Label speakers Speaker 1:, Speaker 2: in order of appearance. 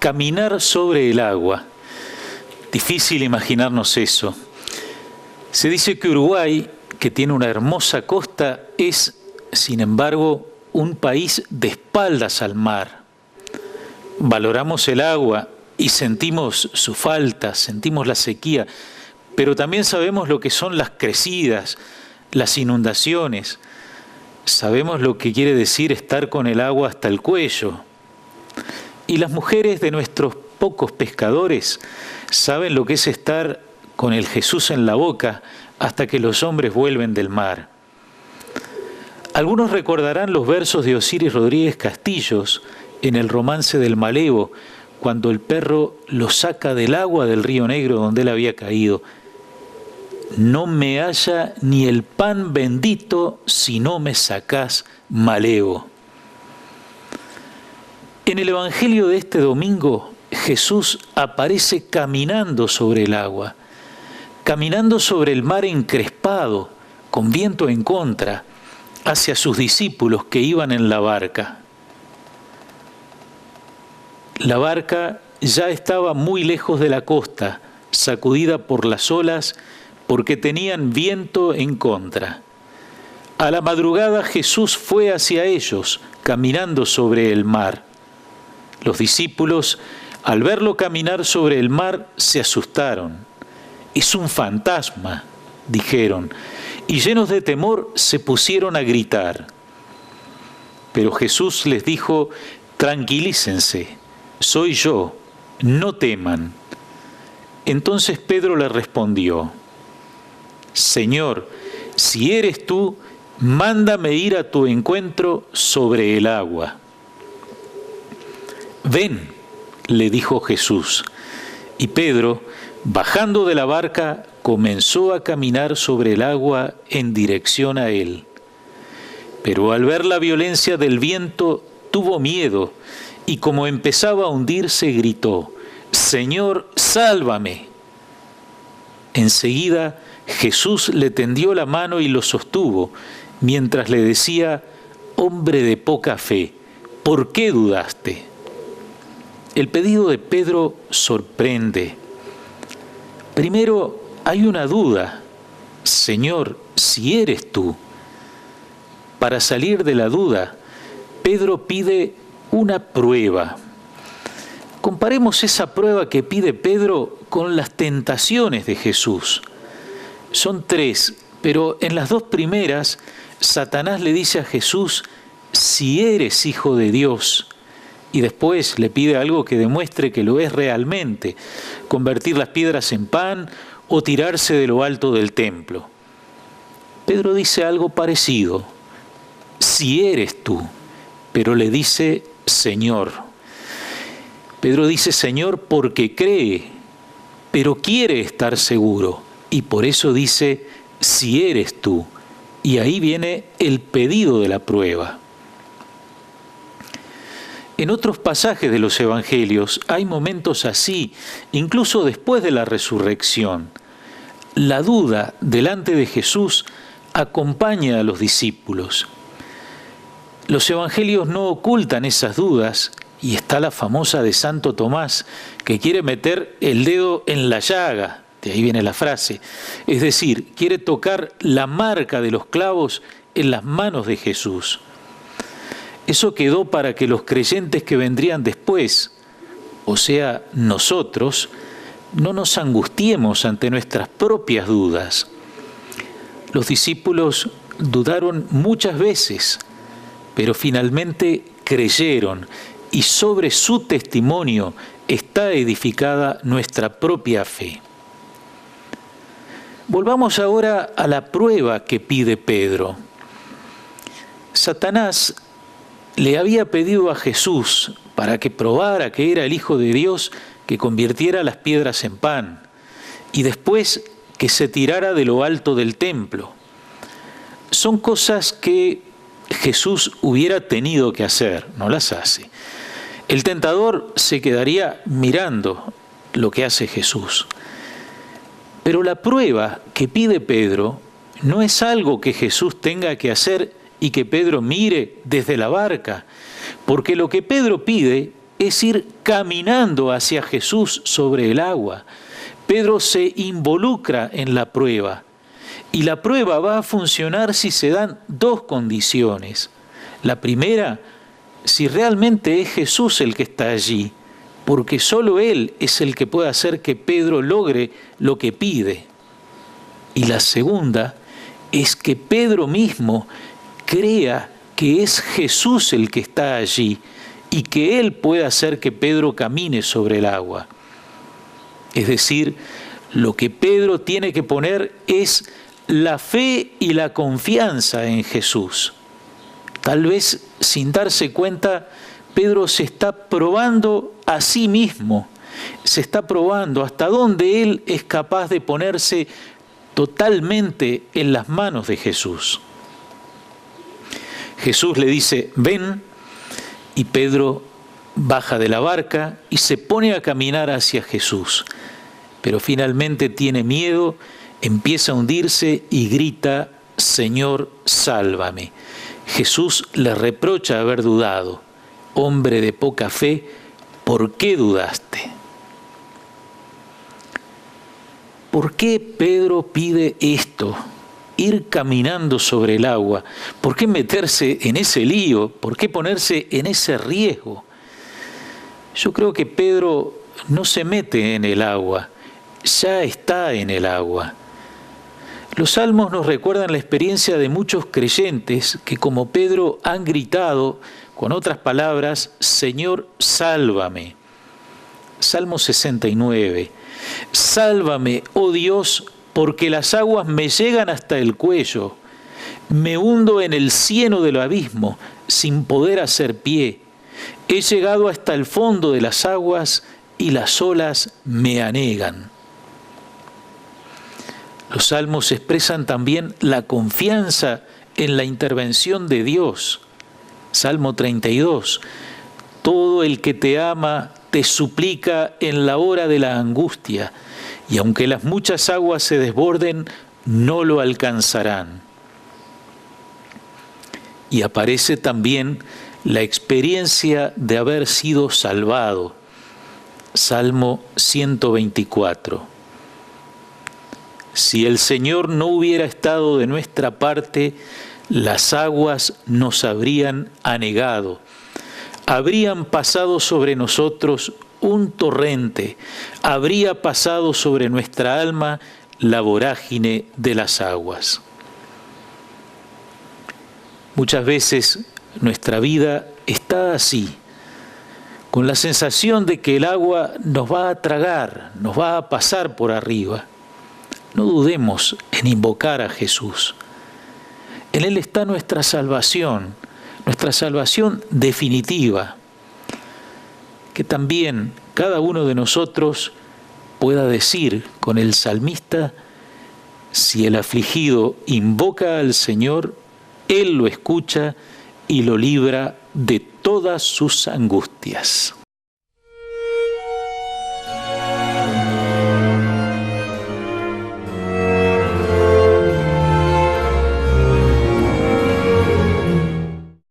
Speaker 1: Caminar sobre el agua. Difícil imaginarnos eso. Se dice que Uruguay, que tiene una hermosa costa, es, sin embargo, un país de espaldas al mar. Valoramos el agua y sentimos su falta, sentimos la sequía, pero también sabemos lo que son las crecidas, las inundaciones. Sabemos lo que quiere decir estar con el agua hasta el cuello. Y las mujeres de nuestros pocos pescadores saben lo que es estar con el Jesús en la boca hasta que los hombres vuelven del mar. Algunos recordarán los versos de Osiris Rodríguez Castillos en el romance del Malevo, cuando el perro lo saca del agua del río Negro donde él había caído. No me halla ni el pan bendito si no me sacás, Malevo. En el Evangelio de este domingo, Jesús aparece caminando sobre el agua, caminando sobre el mar encrespado, con viento en contra, hacia sus discípulos que iban en la barca. La barca ya estaba muy lejos de la costa, sacudida por las olas, porque tenían viento en contra. A la madrugada Jesús fue hacia ellos, caminando sobre el mar. Los discípulos, al verlo caminar sobre el mar, se asustaron. «Es un fantasma», dijeron, y llenos de temor se pusieron a gritar. Pero Jesús les dijo: «Tranquilícense, soy yo, no teman». Entonces Pedro le respondió: «Señor, si eres tú, mándame ir a tu encuentro sobre el agua». «Ven», le dijo Jesús, y Pedro, bajando de la barca, comenzó a caminar sobre el agua en dirección a él. Pero al ver la violencia del viento, tuvo miedo, y como empezaba a hundirse, gritó: «Señor, sálvame». Enseguida Jesús le tendió la mano y lo sostuvo, mientras le decía: «Hombre de poca fe, ¿por qué dudaste?». El pedido de Pedro sorprende. Primero hay una duda: «Señor, si eres tú». Para salir de la duda, Pedro pide una prueba. Comparemos esa prueba que pide Pedro con las tentaciones de Jesús. Son 3, pero en las 2 primeras, Satanás le dice a Jesús: «Si eres hijo de Dios». Y después le pide algo que demuestre que lo es realmente: convertir las piedras en pan o tirarse de lo alto del templo. Pedro dice algo parecido: «Si eres tú», pero le dice Señor. Pedro dice Señor porque cree, pero quiere estar seguro, y por eso dice: «Si eres tú». Y ahí viene el pedido de la prueba. En otros pasajes de los evangelios hay momentos así, incluso después de la resurrección. La duda delante de Jesús acompaña a los discípulos. Los evangelios no ocultan esas dudas, y está la famosa de Santo Tomás, que quiere meter el dedo en la llaga, de ahí viene la frase, es decir, quiere tocar la marca de los clavos en las manos de Jesús. Eso quedó para que los creyentes que vendrían después, o sea, nosotros, no nos angustiemos ante nuestras propias dudas. Los discípulos dudaron muchas veces, pero finalmente creyeron, y sobre su testimonio está edificada nuestra propia fe. Volvamos ahora a la prueba que pide Pedro. Satanás le había pedido a Jesús, para que probara que era el Hijo de Dios, que convirtiera las piedras en pan, y después que se tirara de lo alto del templo. Son cosas que Jesús hubiera tenido que hacer, no las hace. El tentador se quedaría mirando lo que hace Jesús. Pero la prueba que pide Pedro no es algo que Jesús tenga que hacer y que Pedro mire desde la barca, porque lo que Pedro pide es ir caminando hacia Jesús sobre el agua. Pedro se involucra en la prueba. Y la prueba va a funcionar si se dan dos condiciones. La primera, si realmente es Jesús el que está allí, porque solo Él es el que puede hacer que Pedro logre lo que pide. Y la segunda es que Pedro mismo crea que es Jesús el que está allí y que Él puede hacer que Pedro camine sobre el agua. Es decir, lo que Pedro tiene que poner es la fe y la confianza en Jesús. Tal vez sin darse cuenta, Pedro se está probando a sí mismo, se está probando hasta dónde él es capaz de ponerse totalmente en las manos de Jesús. Jesús le dice, ven, y Pedro baja de la barca y se pone a caminar hacia Jesús. Pero finalmente tiene miedo, empieza a hundirse y grita, Señor, sálvame. Jesús le reprocha haber dudado. Hombre de poca fe, ¿por qué dudaste? ¿Por qué Pedro pide esto? Ir caminando sobre el agua. ¿Por qué meterse en ese lío? ¿Por qué ponerse en ese riesgo? Yo creo que Pedro no se mete en el agua, ya está en el agua. Los salmos nos recuerdan la experiencia de muchos creyentes que como Pedro han gritado, con otras palabras, Señor, sálvame. Salmo 69. Sálvame, oh Dios, porque las aguas me llegan hasta el cuello. Me hundo en el cieno del abismo, sin poder hacer pie. He llegado hasta el fondo de las aguas y las olas me anegan. Los salmos expresan también la confianza en la intervención de Dios. Salmo 32. Todo el que te ama te suplica en la hora de la angustia, y aunque las muchas aguas se desborden, no lo alcanzarán. Y aparece también la experiencia de haber sido salvado. Salmo 124. Si el Señor no hubiera estado de nuestra parte, las aguas nos habrían anegado. Habrían pasado sobre nosotros un torrente, habría pasado sobre nuestra alma la vorágine de las aguas. Muchas veces nuestra vida está así, con la sensación de que el agua nos va a tragar, nos va a pasar por arriba. No dudemos en invocar a Jesús. En Él está nuestra salvación definitiva. Que también cada uno de nosotros pueda decir con el salmista, si el afligido invoca al Señor, Él lo escucha y lo libra de todas sus angustias.